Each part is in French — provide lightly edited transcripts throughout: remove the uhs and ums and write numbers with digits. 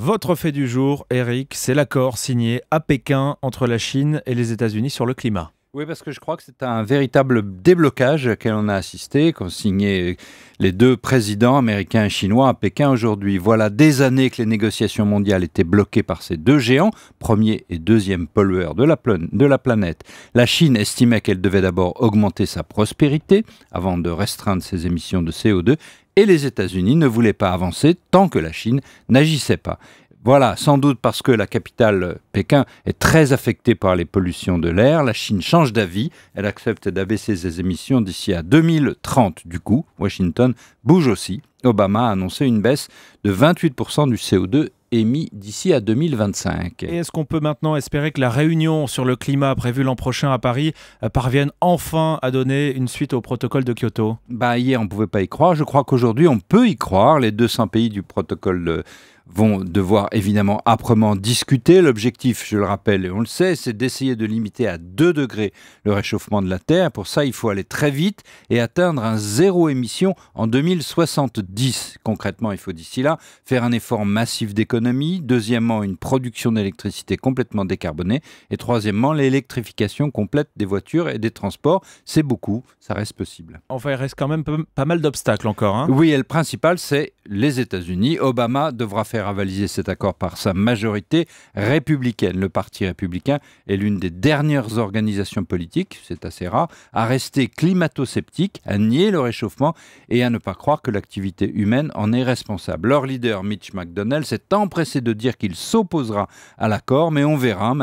Votre fait du jour, Eric, c'est l'accord signé à Pékin entre la Chine et les États-Unis sur le climat. Oui, parce que je crois que c'est un véritable déblocage auquel on a assisté, qu'ont signé les deux présidents américains et chinois à Pékin aujourd'hui. Voilà des années que les négociations mondiales étaient bloquées par ces deux géants, premier et deuxième pollueurs de la planète. La Chine estimait qu'elle devait d'abord augmenter sa prospérité avant de restreindre ses émissions de CO2, et les États-Unis ne voulaient pas avancer tant que la Chine n'agissait pas. Voilà, sans doute parce que la capitale, Pékin, est très affectée par les pollutions de l'air. La Chine change d'avis. Elle accepte d'abaisser ses émissions d'ici à 2030. Du coup, Washington bouge aussi. Obama a annoncé une baisse de 28% du CO2 émis d'ici à 2025. Et est-ce qu'on peut maintenant espérer que la réunion sur le climat prévue l'an prochain à Paris parvienne enfin à donner une suite au protocole de Kyoto ? Hier, on ne pouvait pas y croire. Je crois qu'aujourd'hui, on peut y croire. Les 200 pays du protocole vont devoir évidemment âprement discuter. L'objectif, je le rappelle, et on le sait, c'est d'essayer de limiter à 2 degrés le réchauffement de la Terre. Pour ça, il faut aller très vite et atteindre un zéro émission en 2070. Concrètement, il faut d'ici là faire un effort massif d'économie. Deuxièmement, une production d'électricité complètement décarbonée. Et troisièmement, l'électrification complète des voitures et des transports. C'est beaucoup, ça reste possible. Enfin, il reste quand même pas mal d'obstacles encore, hein ? Oui, et le principal, c'est les États-Unis. Obama devra faire avaliser cet accord par sa majorité républicaine. Le Parti républicain est l'une des dernières organisations politiques, c'est assez rare, à rester climato-sceptique, à nier le réchauffement et à ne pas croire que l'activité humaine en est responsable. Leur leader, Mitch McConnell, s'est empressé de dire qu'il s'opposera à l'accord, mais on verra.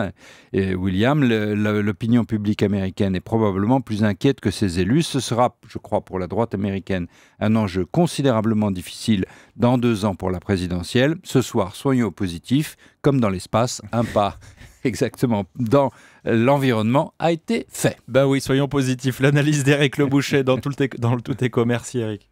William, l'opinion publique américaine est probablement plus inquiète que ses élus. Ce sera, je crois, pour la droite américaine, un enjeu considérablement difficile dans 2 ans pour la présidentielle. Ce soir, soyons positifs, comme dans l'espace, un pas exactement dans l'environnement a été fait. Oui, soyons positifs. L'analyse d'Éric Lebouchet dans le Tout Éco. Merci Eric.